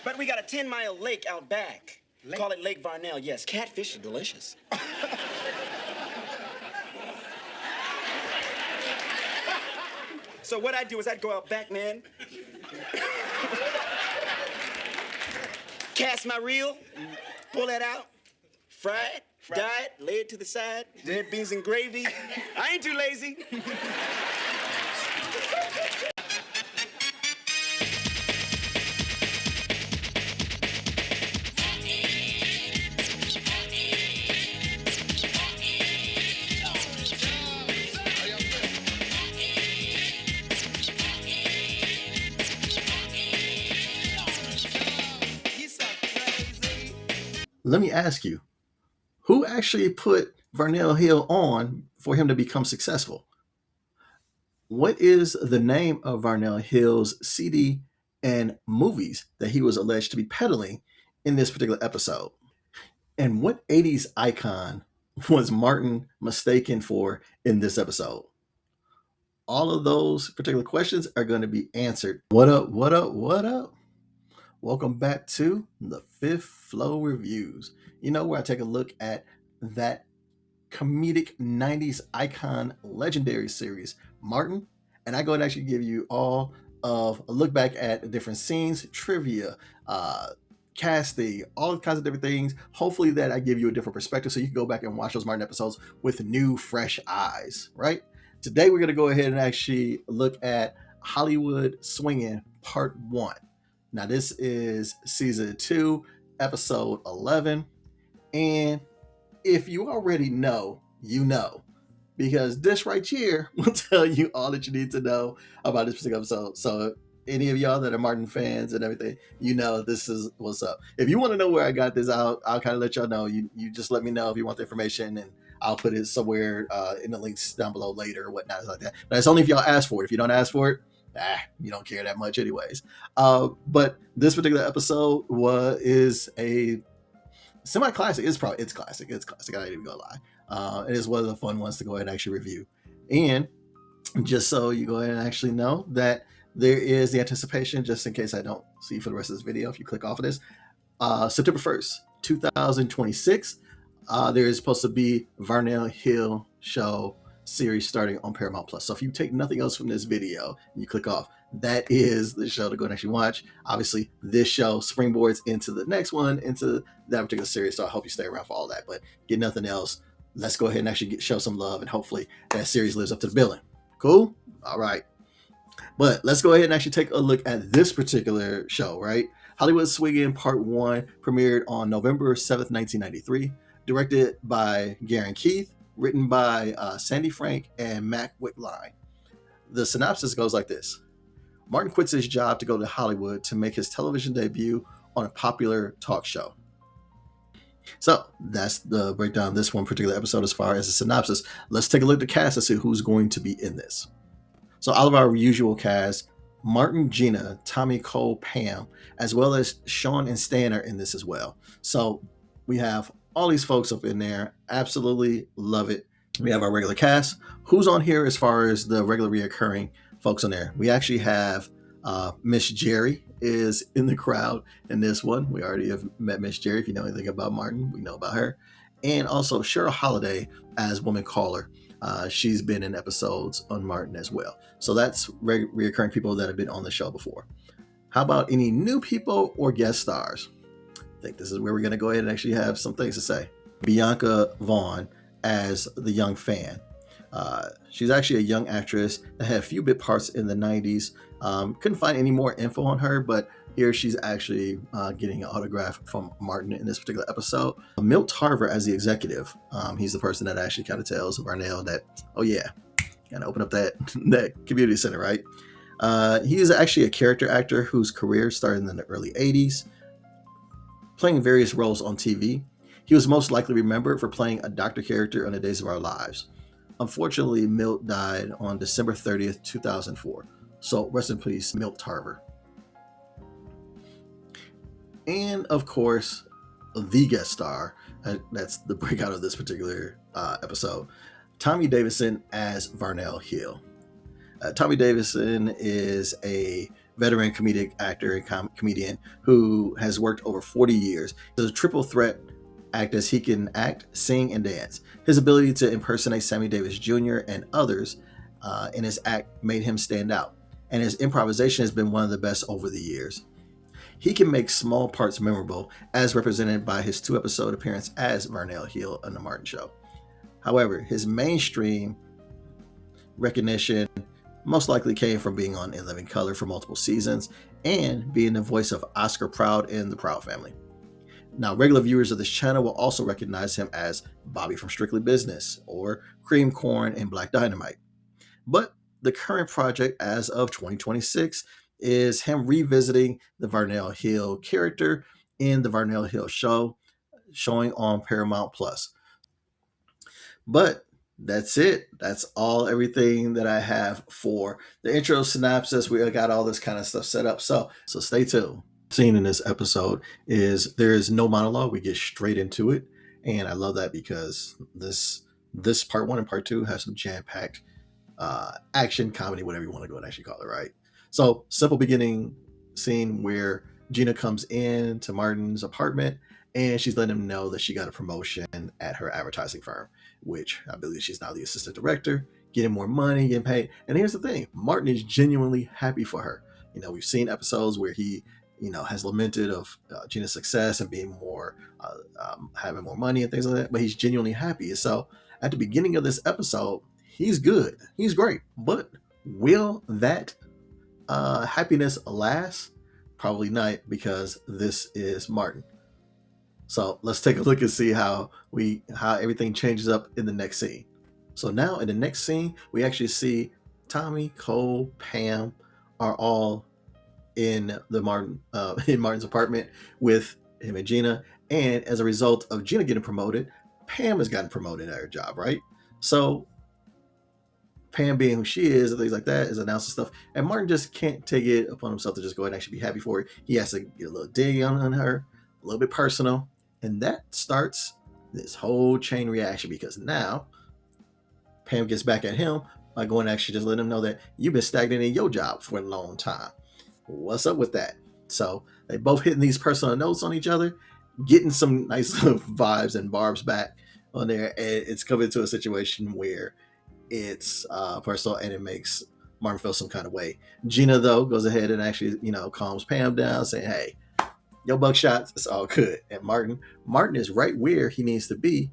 But we got a 10-mile lake out back. Call it Lake Varnell. Yes, catfish are delicious. So what I'd do is I'd go out back, man. Cast my reel, pull that out, fry it, dye it, lay it to the side, red beans and gravy. I ain't too lazy. Let me ask you, who actually put Varnell Hill on for him to become successful? What is the name of Varnell Hill's CD and movies that he was alleged to be peddling in this particular episode? And what 80s icon was Martin mistaken for in this episode? All of those particular questions are going to be answered. What up, what up, what up? Welcome back to the Fifth Flow Reviews. You know, where I take a look at that comedic 90s icon legendary series, Martin, and I go and actually give you all of a look back at the different scenes, trivia, casting, all kinds of different things. Hopefully that I give you a different perspective so you can go back and watch those Martin episodes with new, fresh eyes, right? Today we're going to go ahead and actually look at Hollywood Swingin' Part 1. Now, this is season 2, episode 11. And if you already know, you know, because this right here will tell you all that you need to know about this particular episode. So any of y'all that are Martin fans and everything, you know this is what's up. If you want to know where I got this out, I'll kind of let y'all know. You just let me know if you want the information, and I'll put it somewhere in the links down below later or whatnot like that. But it's only if y'all ask for it. If you don't ask for it, you don't care that much anyways. But this particular episode is a semi-classic. It's classic. I ain't even gonna lie. It is one of the fun ones to go ahead and actually review. And just so you go ahead and actually know that there is the anticipation, just in case I don't see you for the rest of this video, if you click off of this, September 1st, 2026, there is supposed to be Varnell Hill show series starting on Paramount Plus. So if you take nothing else from this video and you click off, that is the show to go and actually watch. Obviously, this show springboards into the next one, into that particular series. So I hope you stay around for all that. But get nothing else, let's go ahead and actually show some love, and hopefully that series lives up to the billing. Cool? All right. But let's go ahead and actually take a look at this particular show, right? Hollywood Swingin' Part 1 premiered on November 7th, 1993, directed by Garen Keith, written by Sandy Frank and Mac Wickline. The synopsis goes like this. Martin quits his job to go to Hollywood to make his television debut on a popular talk show. So that's the breakdown of this one particular episode as far as the synopsis. Let's take a look at the cast and see who's going to be in this. So all of our usual cast, Martin, Gina, Tommy, Cole, Pam, as well as Sean and Stan are in this as well. So we have all these folks up in there. Absolutely love it. We have our regular cast. Who's on here as far as the regular reoccurring folks on there? We actually have Miss Jerry is in the crowd in this one. We already have met Miss Jerry. If you know anything about Martin, we know about her. And also Cheryl Holiday as Woman Caller. She's been in episodes on Martin as well. So that's reoccurring people that have been on the show before. How about any new people or guest stars? I think this is where we're going to go ahead and actually have some things to say. Bianca Vaughn as the young fan. She's actually a young actress that had a few bit parts in the 90s. Couldn't find any more info on her, but here she's actually getting an autograph from Martin in this particular episode. Milt Tarver as the executive. He's the person that actually kind of tells Varnell that, oh yeah, gotta open up that community center, right? He is actually a character actor whose career started in the early 80s, playing various roles on TV. He was most likely remembered for playing a doctor character on The Days of Our Lives. Unfortunately, Milt died on December 30th, 2004. So rest in peace, Milt Tarver. And of course, the guest star, that's the breakout of this particular episode, Tommy Davidson as Varnell Hill. Tommy Davidson is a veteran comedic actor and comedian who has worked over 40 years. He's a triple threat actor as he can act, sing, and dance. His ability to impersonate Sammy Davis Jr. and others in his act made him stand out, and his improvisation has been one of the best over the years. He can make small parts memorable, as represented by his 2-episode appearance as Varnell Hill on The Martin Show. However, his mainstream recognition most likely came from being on In Living Color for multiple seasons and being the voice of Oscar Proud in The Proud Family. Now, regular viewers of this channel will also recognize him as Bobby from Strictly Business or Cream Corn in Black Dynamite. But the current project as of 2026 is him revisiting the Varnell Hill character in the Varnell Hill Show, showing on Paramount Plus. But that's it. That's everything that I have for the intro synopsis. We got all this kind of stuff set up. So stay tuned. Scene in this episode is there is no monologue. We get straight into it. And I love that because this part 1 and part 2 have some jam-packed action, comedy, whatever you want to go and actually call it, right? So simple beginning scene where Gina comes in to Martin's apartment and she's letting him know that she got a promotion at her advertising firm, which I believe she's now the assistant director, getting more money, getting paid. And here's the thing, Martin is genuinely happy for her. We've seen episodes where he, has lamented of Gina's success and being more, having more money and things like that, but he's genuinely happy. And so at the beginning of this episode, he's good, he's great, but will that happiness last? Probably not, because this is Martin. So let's take a look and see how everything changes up in the next scene. So now in the next scene, we actually see Tommy, Cole, Pam are all in Martin's apartment with him and Gina. And as a result of Gina getting promoted, Pam has gotten promoted at her job, right? So Pam, being who she is and things like that, is announcing stuff. And Martin just can't take it upon himself to just go ahead and actually be happy for her. He has to get a little dig on her, a little bit personal. And that starts this whole chain reaction, because now Pam gets back at him by going and actually just letting him know that you've been stagnant in your job for a long time. What's up with that? So they both hitting these personal notes on each other, getting some nice vibes and barbs back on there. And it's coming to a situation where it's personal and it makes Martin feel some kind of way. Gina, though, goes ahead and actually, calms Pam down, saying, hey, your buckshots, it's all good. And Martin is right where he needs to be,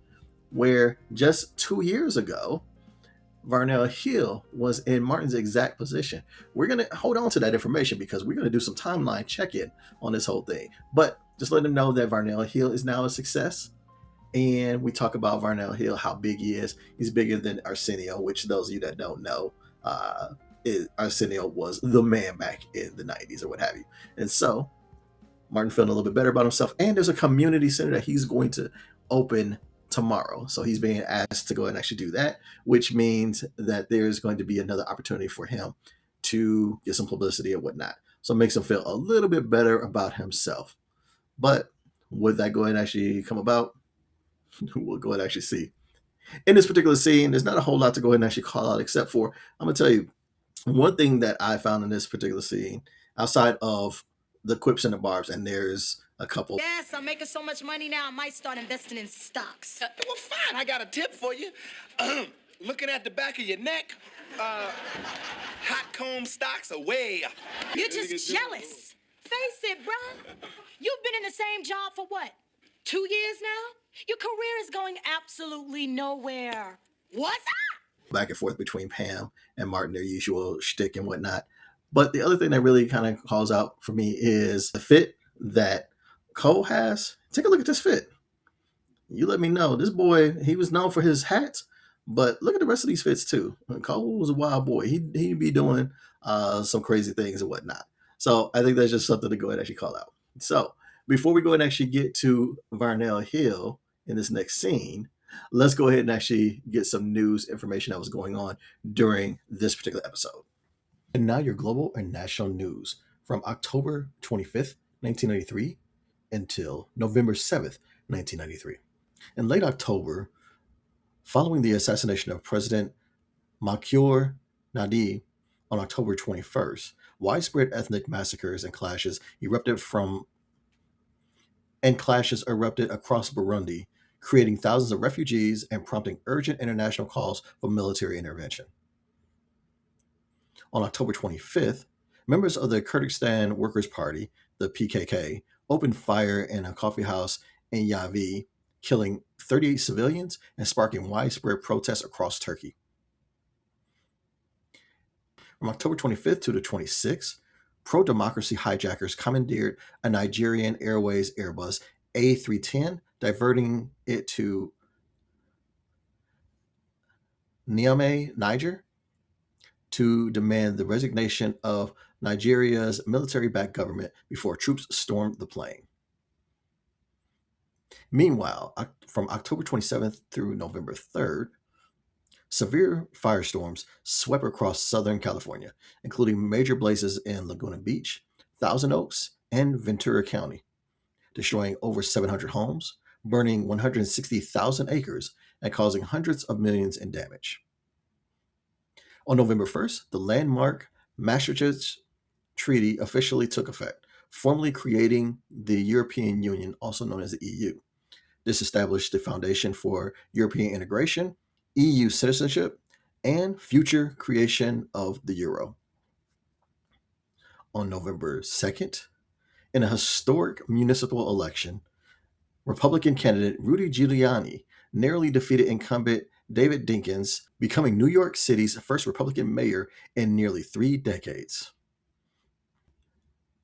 where just 2 years ago, Varnell Hill was in Martin's exact position. We're going to hold on to that information because we're going to do some timeline check-in on this whole thing. But just let them know that Varnell Hill is now a success. And we talk about Varnell Hill, how big he is. He's bigger than Arsenio, which those of you that don't know, Arsenio was the man back in the 90s or what have you. And so Martin feeling a little bit better about himself. And there's a community center that he's going to open tomorrow. So he's being asked to go and actually do that, which means that there's going to be another opportunity for him to get some publicity and whatnot. So it makes him feel a little bit better about himself. But would that go ahead and actually come about? We'll go ahead and actually see. In this particular scene, there's not a whole lot to go ahead and actually call out, except for, I'm going to tell you, one thing that I found in this particular scene, outside of the quips and the barbs, and there's a couple. Yes, I'm making so much money now, I might start investing in stocks. Well, fine, I got a tip for you. Looking at the back of your neck, hot comb stocks are way up. You're just jealous. Face it, bruh. You've been in the same job for what, 2 years now? Your career is going absolutely nowhere. What's up? Back and forth between Pam and Martin, their usual shtick and whatnot. But the other thing that really kind of calls out for me is the fit that Cole has. Take a look at this fit. You let me know. This boy, he was known for his hats, but look at the rest of these fits too. Cole was a wild boy. He'd be doing some crazy things and whatnot. So I think that's just something to go ahead and actually call out. So before we go and actually get to Varnell Hill in this next scene, let's go ahead and actually get some news information that was going on during this particular episode. And now your global and national news from October 25th, 1993 until November 7th, 1993. In late October, following the assassination of President Melchior Nadi on October 21st, Widespread ethnic massacres and clashes erupted across Burundi, creating thousands of refugees and prompting urgent international calls for military intervention. On October 25th, members of the Kurdistan Workers' Party, the PKK, opened fire in a coffee house in Yavi, killing 38 civilians and sparking widespread protests across Turkey. From October 25th to the 26th, pro-democracy hijackers commandeered a Nigerian Airways Airbus A310, diverting it to Niamey, Niger, to demand the resignation of Nigeria's military-backed government before troops stormed the plane. Meanwhile, from October 27th through November 3rd, severe firestorms swept across Southern California, including major blazes in Laguna Beach, Thousand Oaks, and Ventura County, destroying over 700 homes, burning 160,000 acres, and causing hundreds of millions in damage. On November 1st, the landmark Maastricht Treaty officially took effect, formally creating the European Union, also known as the EU. This established the foundation for European integration, EU citizenship, and future creation of the euro. On November 2nd, in a historic municipal election, Republican candidate Rudy Giuliani narrowly defeated incumbent David Dinkins, becoming New York City's first Republican mayor in nearly 3 decades.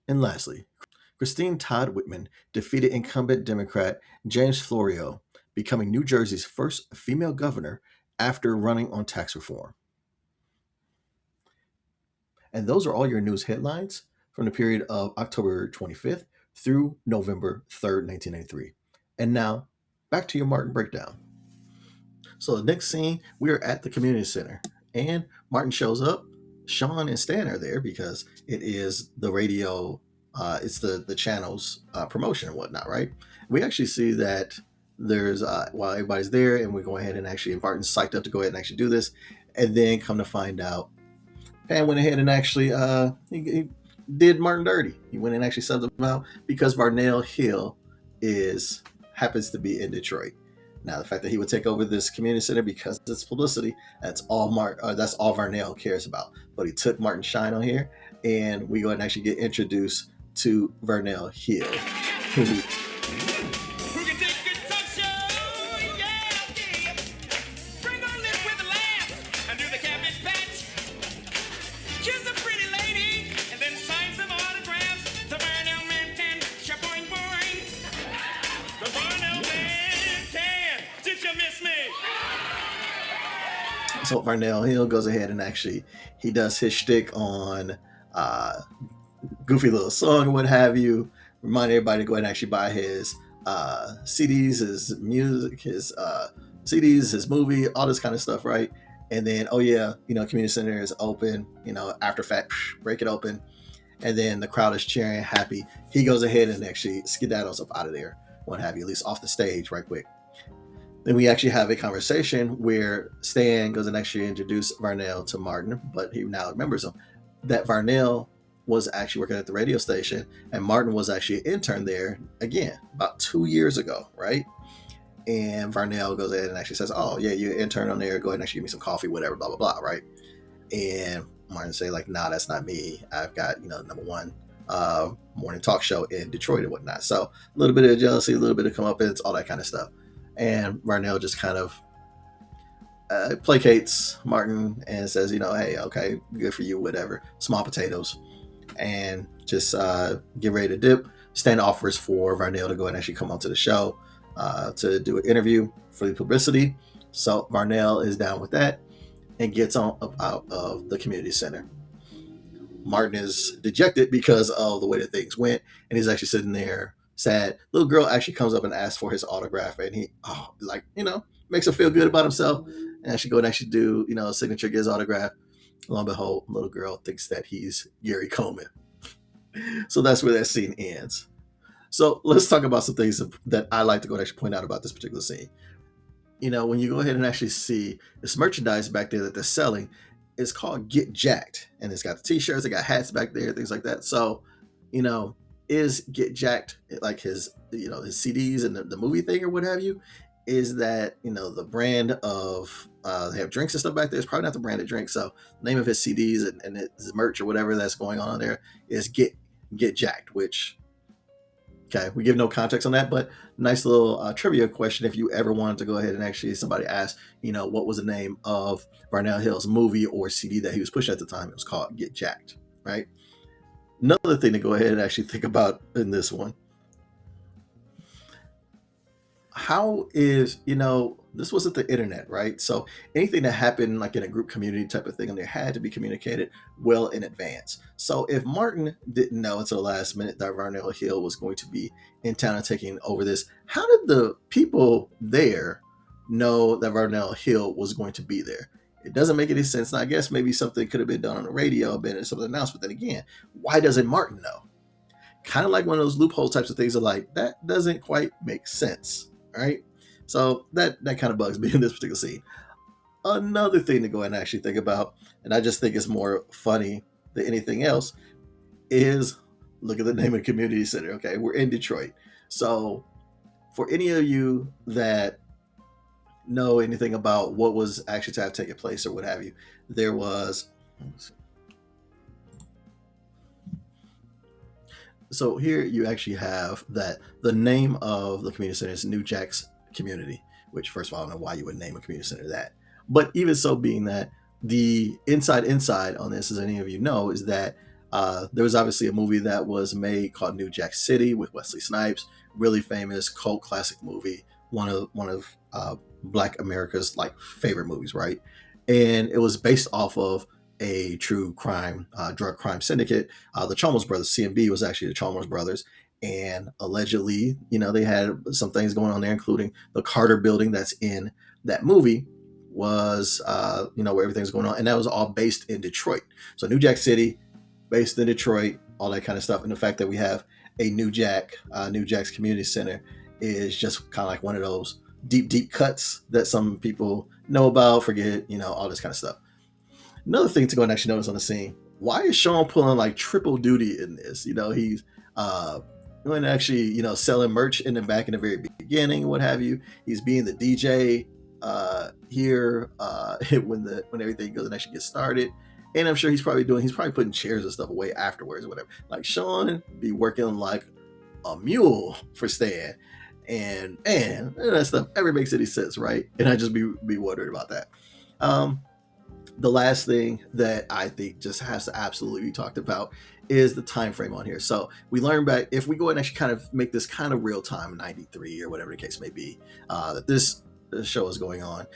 And lastly, Christine Todd Whitman defeated incumbent Democrat James Florio, becoming New Jersey's first female governor after running on tax reform. And those are all your news headlines from the period of October 25th through November 3rd, 1983. And now, back to your Martin breakdown. So the next scene, we are at the community center, and Martin shows up. Sean and Stan are there because it is the radio, it's the channel's promotion and whatnot, right? We actually see that there's, while everybody's there, and we go ahead and actually, Martin's psyched up to go ahead and actually do this, and then come to find out, Pan went ahead and actually, he did Martin dirty. He went and actually subbed him out because Varnell Hill happens to be in Detroit. Now, the fact that he would take over this community center because it's publicity, that's all Varnell cares about. But he took Martin Shine on here, and we go ahead and actually get introduced to Varnell Hill. So Varnell Hill goes ahead and actually, he does his shtick on goofy little song or what have you. Remind everybody to go ahead and actually buy his CDs, his music, his CDs, his movie, all this kind of stuff, right? And then, oh yeah, community center is open, after fact, break it open. And then the crowd is cheering, happy. He goes ahead and actually skedaddles up out of there, what have you, at least off the stage right quick. Then we actually have a conversation where Stan goes and actually introduce Varnell to Martin, but he now remembers him. That Varnell was actually working at the radio station, and Martin was actually an intern there, again, about 2 years ago, right? And Varnell goes ahead and actually says, oh, yeah, you're an intern on there. Go ahead and actually give me some coffee, whatever, blah, blah, blah, right? And Martin say, like, nah, that's not me. I've got, #1 morning talk show in Detroit and whatnot. So a little bit of jealousy, a little bit of comeuppance, all that kind of stuff. And Varnell just kind of placates Martin and says, hey, okay, good for you, whatever. Small potatoes. And just get ready to dip. Stan offers for Varnell to go and actually come onto the show to do an interview for the publicity. So Varnell is down with that and gets on up out of the community center. Martin is dejected because of the way that things went, and he's actually sitting there sad. Little girl actually comes up and asks for his autograph, and he makes him feel good about himself, and actually go and actually do a signature, get his autograph. Lo and behold, little girl thinks that he's Gary Coleman. So that's where that scene ends. So let's talk about some things that I like to go and actually point out about this particular scene. When you go ahead and actually see this merchandise back there that they're selling, It's called Get Jacked, and it's got the t-shirts, it got hats back there, things like that. So, is Get Jacked like his his CDs and the movie thing or what have you? Is that the brand of they have drinks and stuff back there? It's probably not the brand of drinks. So name of his CDs and his merch or whatever that's going on there is Get Jacked, which okay, we give no context on that, but nice little trivia question. If you ever wanted to go ahead and actually somebody asked, what was the name of Varnell Hill's movie or CD that he was pushing at the time? It was called Get Jacked, right? Another thing to go ahead and actually think about in this one. How is, this wasn't the internet, right? So anything that happened like in a group community type of thing, and there had to be communicated well in advance. So if Martin didn't know until the last minute that Varnell Hill was going to be in town and taking over this, how did the people there know that Varnell Hill was going to be there? It doesn't make any sense. And I guess maybe something could have been done on the radio, been something announced, but then again, why doesn't Martin know? Kind of like one of those loophole types of things are like, that doesn't quite make sense. Right? So that kind of bugs me in this particular scene. Another thing to go ahead and actually think about, and I just think it's more funny than anything else, is look at the name of the community center. Okay, we're in Detroit. So for any of you that know anything about what was actually to have taken place or what have you, there was... So here you actually have that the name of the community center is New Jack's Community, which first of all, I don't know why you would name a community center that. But even so, being that the inside on this, as any of you know, is that there was obviously a movie that was made called New Jack City with Wesley Snipes, really famous cult classic movie, one of Black America's like favorite movies, right? And it was based off of a true crime, drug crime syndicate. The Chalmers brothers, CMB was actually the Chalmers brothers. And allegedly, they had some things going on there, including the Carter building that's in that movie was, where everything's going on. And that was all based in Detroit. So New Jack City, based in Detroit, all that kind of stuff. And the fact that we have a New Jack's Community Center is just kind of like one of those deep cuts that some people know about, forget, all this kind of stuff. Another thing to go and actually notice on the scene, why is Sean pulling like triple duty in this? He's going to actually, selling merch in the back in the very beginning, what have you. He's being the DJ here when everything goes and actually gets started. And I'm sure he's probably putting chairs and stuff away afterwards or whatever. Like Sean be working like a mule for Stan. And that stuff ever makes any sense, right? And I just be wondering about that. The last thing that I think just has to absolutely be talked about is the time frame on here. So we learned back, if we go and actually kind of make this kind of real time, 93 or whatever the case may be, that this show is going on.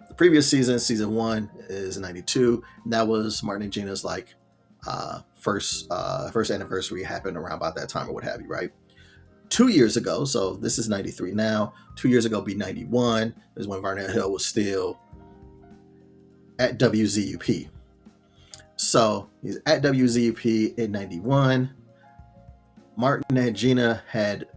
The previous season 1 is 92. And that was Martin and Gina's like first anniversary, happened around about that time or what have you, right? 2 years ago, so this is 93 now. 2 years ago, be 91 is when Varnell Hill was still at WZUP. So he's at WZUP in 91. Martin and Gina had,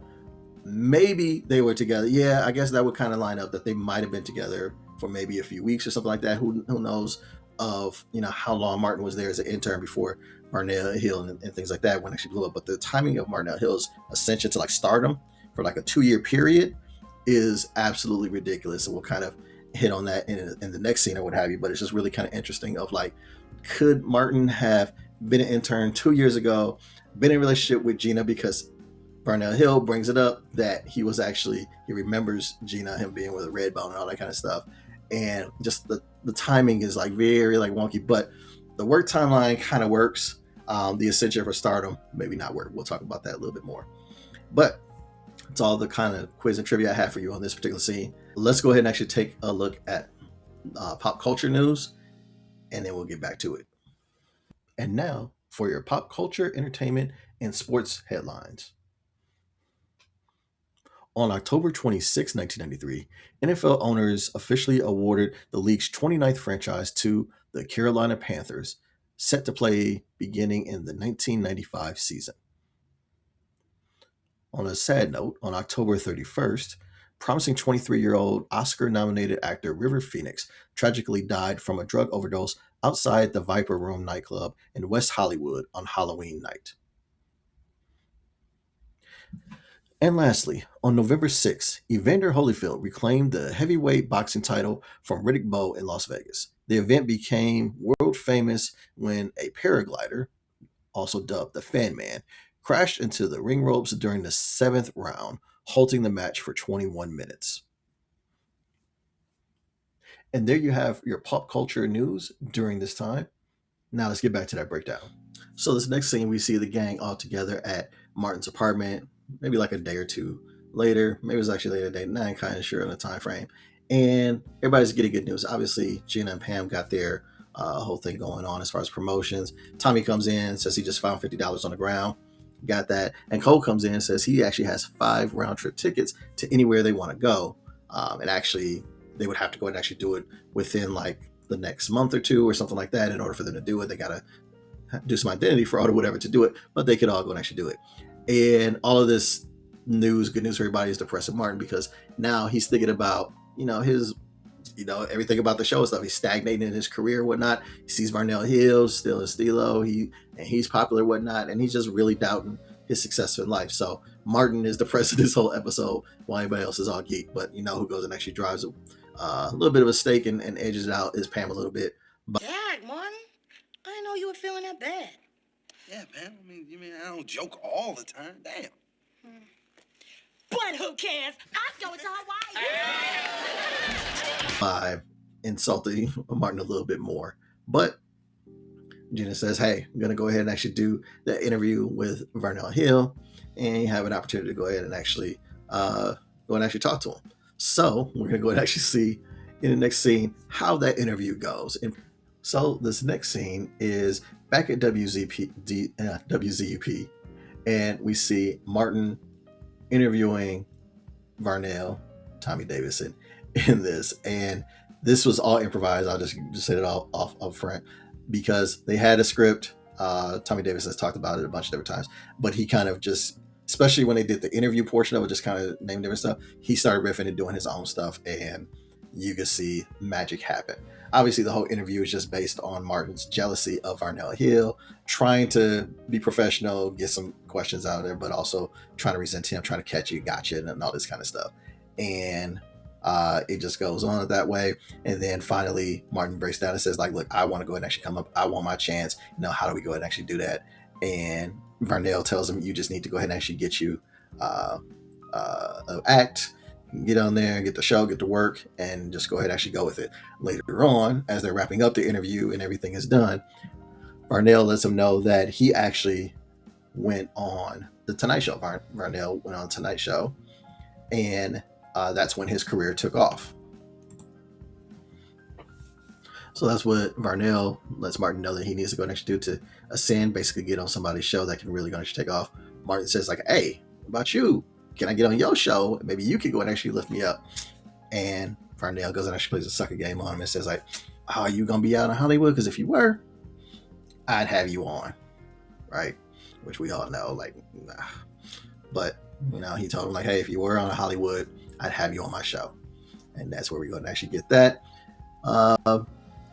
maybe they were together. Yeah, I guess that would kind of line up that they might have been together for maybe a few weeks or something like that. Who knows of, how long Martin was there as an intern before Varnell Hill and things like that when actually blew up. But the timing of Varnell Hill's ascension to like stardom for like a 2-year period is absolutely ridiculous. And we'll kind of hit on that in the next scene or what have you, but it's just really kind of interesting of like, could Martin have been an intern 2 years ago, been in a relationship with Gina, because Varnell Hill brings it up that he remembers Gina, him being with a red bone and all that kind of stuff. And just the timing is like very like wonky, but the work timeline kind of works. The ascension for stardom, maybe not work. We'll talk about that a little bit more, but it's all the kind of quiz and trivia I have for you on this particular scene. Let's go ahead and actually take a look at pop culture news, and then we'll get back to it. And now for your pop culture, entertainment, and sports headlines. On October 26, 1993, NFL owners officially awarded the league's 29th franchise to the Carolina Panthers, set to play beginning in the 1995 season. On a sad note, on October 31st, promising 23-year-old Oscar-nominated actor River Phoenix tragically died from a drug overdose outside the Viper Room nightclub in West Hollywood on Halloween night. And lastly, on November 6th, Evander Holyfield reclaimed the heavyweight boxing title from Riddick Bowe in Las Vegas. The event became world famous when a paraglider, also dubbed the Fan Man, crashed into the ring ropes during the 7th round, halting the match for 21 minutes. And there you have your pop culture news during this time. Now let's get back to that breakdown. So this next scene, we see the gang all together at Martin's apartment, maybe like a day or two later. Maybe it was actually later in the day. Not kind of sure on the time frame. And everybody's getting good news. Obviously, Gina and Pam got their whole thing going on as far as promotions. Tommy comes in, says he just found $50 on the ground. Got that. And Cole comes in and says he actually has 5 round-trip tickets to anywhere they want to go. And actually, they would have to go and actually do it within like the next month or two or something like that. In order for them to do it, they got to do some identity fraud or whatever to do it, but they could all go and actually do it. And all of this news, good news for everybody, is depressing Martin, because now he's thinking about, his, everything about the show and stuff. He's stagnating in his career and whatnot. He sees Varnell Hill still in Stilo, he's popular and whatnot, and he's just really doubting his success in life. So Martin is depressed in this whole episode while everybody else is all geek. But who goes and actually drives a little bit of a stake and edges it out is Pam a little bit. But Dad, Martin, I didn't know you were feeling that bad. Yeah, man. You mean I don't joke all the time? Damn. But who cares? I'm going to Hawaii. by insulting Martin a little bit more. But Gina says, hey, I'm going to go ahead and actually do the interview with Varnell Hill, and you have an opportunity to go ahead and actually talk to him. So we're going to go ahead and actually see in the next scene how that interview goes. And so this next scene is back at WZUP, and we see Martin interviewing Varnell, Tommy Davidson, in this. And this was all improvised. I'll just say it all off up front, because they had a script. Tommy Davidson has talked about it a bunch of different times, but he kind of just, especially when they did the interview portion of it, just kind of named different stuff. He started riffing and doing his own stuff, and you can see magic happen. Obviously, the whole interview is just based on Martin's jealousy of Varnell Hill, trying to be professional, get some questions out of there, but also trying to resent him, trying to catch you, gotcha, and all this kind of stuff. And it just goes on that way. And then finally, Martin breaks down and says, like, look, I want to go ahead and actually come up. I want my chance. How do we go ahead and actually do that? And Varnell tells him, you just need to go ahead and actually get you an act, get on there, get the show, get to work, and just go ahead and actually go with it. Later on, as they're wrapping up the interview and everything is done, Varnell lets him know that he actually went on the Tonight Show. Varnell went on the Tonight Show, and that's when his career took off. So that's what Varnell lets Martin know that he needs to go and actually do to ascend, basically get on somebody's show that can really go and actually take off. Martin says, like, hey, what about you? Can I get on your show? Maybe you can go and actually lift me up. And Varnell goes and actually plays a sucker game on him and says, like, oh, are you going to be out in Hollywood? Because if you were, I'd have you on. Right? Which we all know, like, nah. But, he told him, like, hey, if you were on Hollywood, I'd have you on my show. And that's where we're going to actually get that.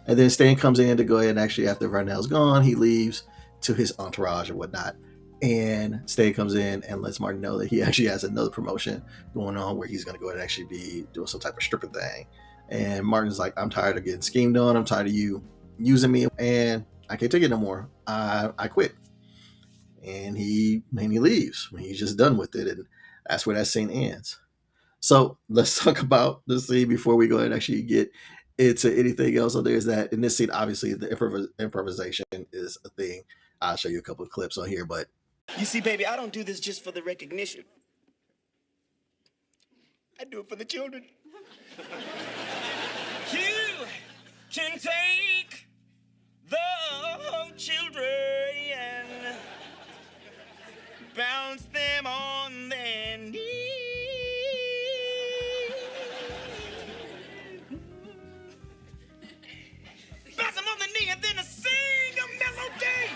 And then Stan comes in to go ahead and actually, after Varnell's gone, he leaves to his entourage or whatnot. And Stan comes in and lets Martin know that he actually has another promotion going on where he's going to go ahead and actually be doing some type of stripper thing. And Martin's like, I'm tired of getting schemed on. I'm tired of you using me, and I can't take it no more. I quit. And he leaves. He's just done with it. And that's where that scene ends. So let's talk about the scene before we go ahead and actually get into anything else. So there's that. In this scene, obviously, the improvisation is a thing. I'll show you a couple of clips on here, but You see, baby, I don't do this just for the recognition. I do it for the children. You can take the children and bounce them on their knees. Bounce them on the knee and then sing a melody.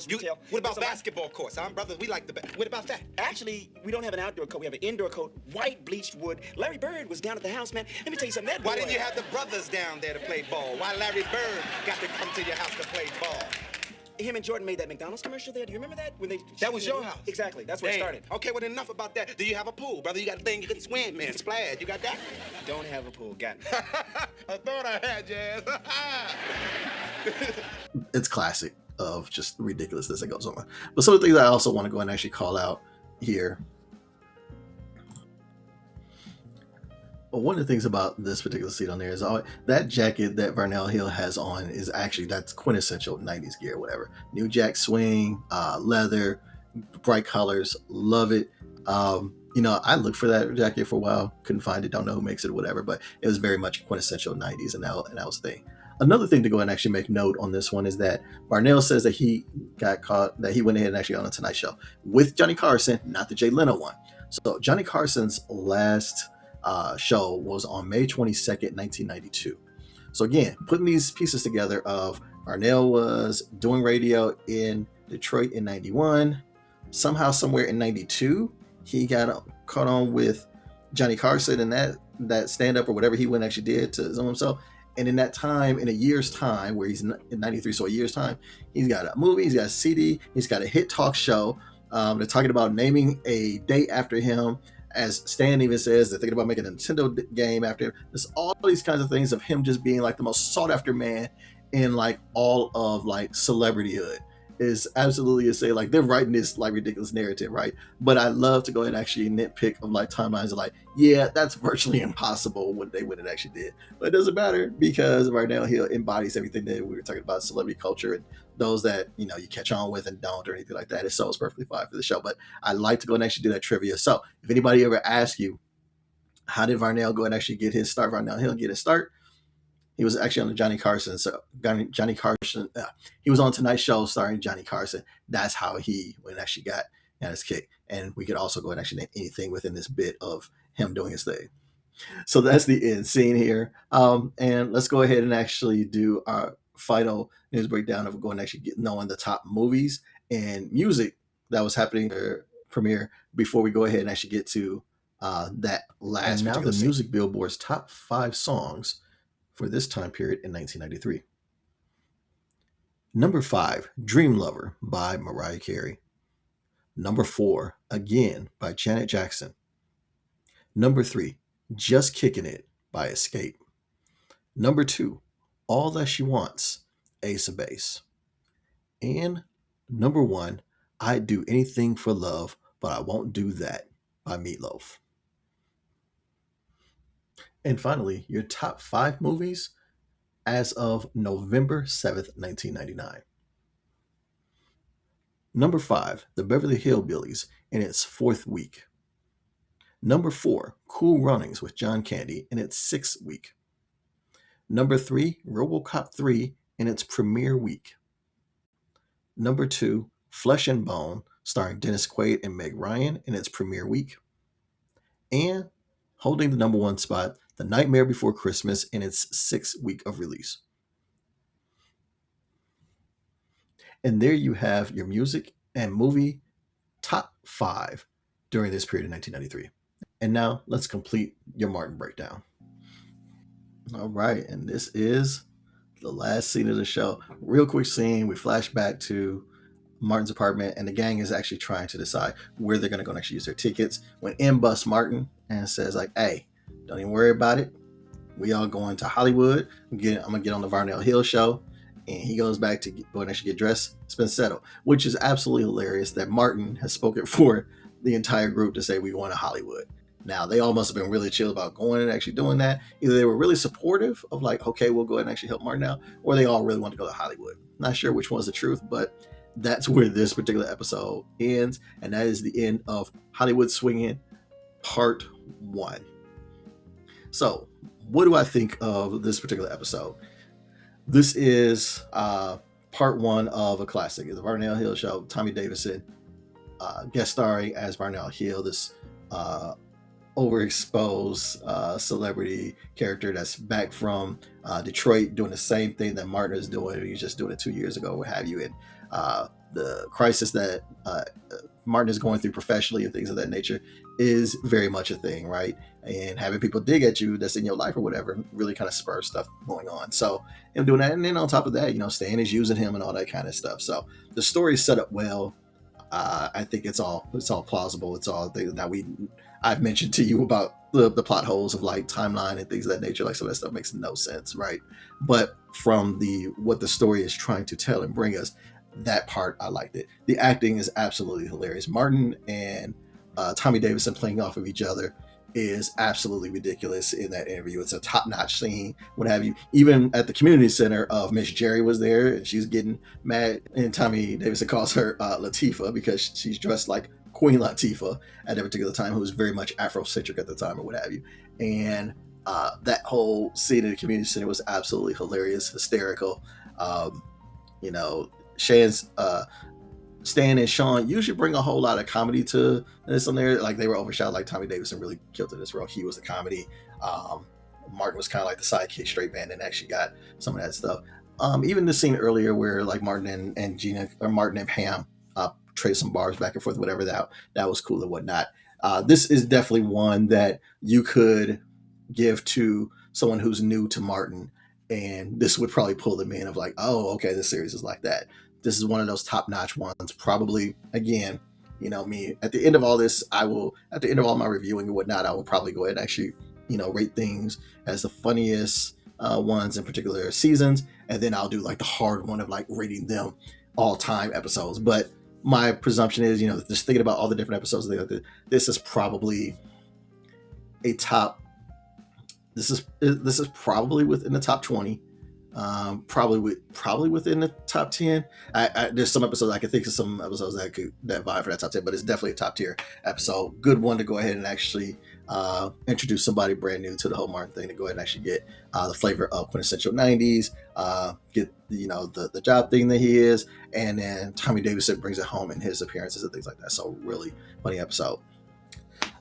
You tell What about basketball courts? I'm brothers. We like what about that? Actually, we don't have an outdoor court. We have an indoor court, white bleached wood. Larry Bird was down at the house, man. Let me tell you something. Why didn't you have the brothers down there to play ball? Why Larry Bird got to come to your house to play ball? Him and Jordan made that McDonald's commercial there. Do you remember that? That was your house? Exactly. That's where it started. Okay, well, enough about that. Do you have a pool, brother? You got a thing you can swim in, splash. You got that? Don't have a pool. Got it. I thought I had, Jazz. It's classic of just ridiculousness that goes on. But some of the things I also want to go and actually call out here. Well, one of the things about this particular scene on there is that jacket that Varnell Hill has on is actually, that's quintessential 90s gear, whatever. New Jack swing, leather, bright colors, love it. I looked for that jacket for a while, couldn't find it, don't know who makes it or whatever, but it was very much quintessential 90s, and that was the thing. Another thing to go and actually make note on this one is that Varnell says that he got caught, that he went ahead and actually on the Tonight Show with Johnny Carson, not the Jay Leno one. So Johnny Carson's last show was on May 22nd, 1992. So again, putting these pieces together of Varnell was doing radio in Detroit in 91. Somehow, somewhere in 92, he got caught on with Johnny Carson and that stand-up or whatever he went and actually did to Zoom himself. And in that time, in a year's time, where he's in 93, so a year's time, he's got a movie, he's got a CD, he's got a hit talk show. They're talking about naming a date after him. As Stan even says, they're thinking about making a Nintendo game after him. There's all these kinds of things of him just being like the most sought after man in like all of like celebrityhood. Is absolutely to say like they're writing this like ridiculous narrative, right? But I love to go ahead and actually nitpick of like timelines of like, yeah, that's virtually impossible what they would have actually did. But it doesn't matter because Varnell Hill embodies everything that we were talking about, celebrity culture, and those that you catch on with and don't or anything like that. It's perfectly fine for the show. But I like to go and actually do that trivia. So if anybody ever asks you, how did Varnell go and actually get his start? Varnell Hill get his start. He was actually on the Johnny Carson. So Johnny Carson, he was on Tonight Show starring Johnny Carson. That's how he went and actually got his kick. And we could also go and actually name anything within this bit of him doing his thing. So that's the end scene here. And let's go ahead and actually do our final news breakdown of going and actually knowing the top movies and music that was happening for premiere before we go ahead and actually get to that last. And now the Music Billboard's top 5 songs for this time period in 1993. Number 5, Dream Lover by Mariah Carey. Number 4, Again by Janet Jackson. Number 3, Just Kicking It by Escape. Number 2, All That She Wants, Ace of Base. And number 1, I'd Do Anything for Love, But I Won't Do That by Meatloaf. And finally, your top 5 movies as of November 7th, 1999. Number 5, The Beverly Hillbillies in its 4th week. Number 4, Cool Runnings with John Candy in its 6th week. Number 3, RoboCop 3 in its premiere week. Number 2, Flesh and Bone starring Dennis Quaid and Meg Ryan in its premiere week. And holding the number 1 spot, The Nightmare Before Christmas in its 6th week of release. And there you have your music and movie top 5 during this period of 1993. And now let's complete your Martin breakdown. All right, and this is the last scene of the show. Real quick scene, we flash back to Martin's apartment, and the gang is actually trying to decide where they're going to go and actually use their tickets. When M busts Martin and says like, hey, don't even worry about it. We all going to Hollywood. I'm going to get on the Varnell Hill show. And he goes back to go and actually get dressed. It's been settled, which is absolutely hilarious that Martin has spoken for the entire group to say we going to Hollywood. Now, they all must have been really chill about going and actually doing that. Either they were really supportive of like, okay, we'll go ahead and actually help Martin out, or they all really want to go to Hollywood. Not sure which one's the truth, but that's where this particular episode ends. And that is the end of Hollywood Swinging Part 1. So, what do I think of this particular episode? This is part 1 of a classic. It's the Varnell Hill show. Tommy Davidson guest starring as Varnell Hill, this overexposed celebrity character that's back from Detroit doing the same thing that Martin is doing. He's just doing it 2 years ago, what have you. And the crisis that Martin is going through professionally and things of that nature is very much a thing, right? And having people dig at you that's in your life or whatever really kind of spurs stuff going on. So him doing that, and then on top of that, Stan is using him and all that kind of stuff. So the story is set up well. I think it's all plausible. It's all things that I've mentioned to you about the plot holes of like timeline and things of that nature. Like some of that stuff makes no sense, right? But from what the story is trying to tell and bring us, that part I liked it. The acting is absolutely hilarious. Martin and Tommy Davidson playing off of each other is absolutely ridiculous in that interview. It's a top-notch scene, what have you. Even at the community center, Miss Jerry was there, and she's getting mad, and Tommy Davidson calls her Latifah because she's dressed like Queen Latifah at that particular time, who was very much Afrocentric at the time, or what have you. And that whole scene in the community center was absolutely hilarious, hysterical. Stan and Sean usually bring a whole lot of comedy to this on there. Like they were overshadowed. Like Tommy Davidson really killed it in this role. He was the comedy. Martin was kind of like the sidekick straight man and actually got some of that stuff. Even the scene earlier where like Martin and Gina, or Martin and Pam trade some bars back and forth, whatever, that was cool and whatnot. This is definitely one that you could give to someone who's new to Martin, and this would probably pull them in of like, oh, okay, this series is like that. This is one of those top-notch ones. Probably, again, me, at the end of all this, at the end of all my reviewing and whatnot, I will probably go ahead and actually, rate things as the funniest ones in particular seasons. And then I'll do like the hard one of like rating them all-time episodes. But my presumption is, just thinking about all the different episodes, this is probably a top. This is probably within the top 20. Probably within the top 10. There's some episodes I can think of, some episodes that vie for that top 10, but it's definitely a top tier episode. Good one to go ahead and actually introduce somebody brand new to the whole Martin thing, to go ahead and actually get the flavor of quintessential 90s, get the job thing that he is, and then Tommy Davidson brings it home in his appearances and things like that. So really funny episode.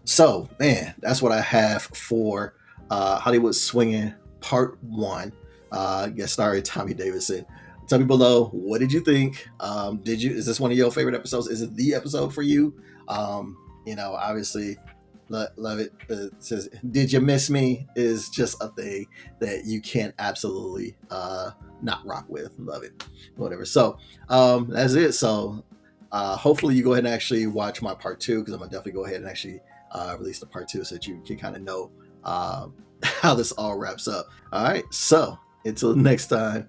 So man, that's what I have for Hollywood Swinging Part 1. Guest starring Tommy Davidson. Tell me below, what did you think? Is this one of your favorite episodes? Is it the episode for you? Obviously love it. It says, did you miss me? Is just a thing that you can't absolutely not rock with. Love it. Whatever. So that's it. So hopefully you go ahead and actually watch my part 2, because I'm gonna definitely go ahead and actually release the part 2 so that you can kind of know how this all wraps up. All right, so until next time,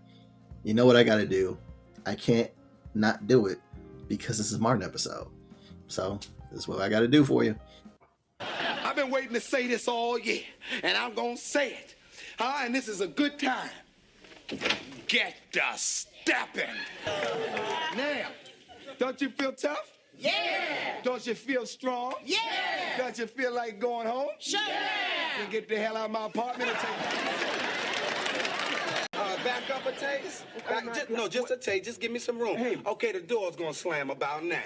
you know what I gotta do. I can't not do it because this is a Martin episode. So this is what I gotta do for you. I've been waiting to say this all year, and I'm gonna say it. And this is a good time. Get the stepping. Now, don't you feel tough? Yeah. Don't you feel strong? Yeah. Don't you feel like going home? Sure. Then get the hell out of my apartment and take back up a taste? Just a taste. Just give me some room. Hey. Okay, the door's gonna slam about now.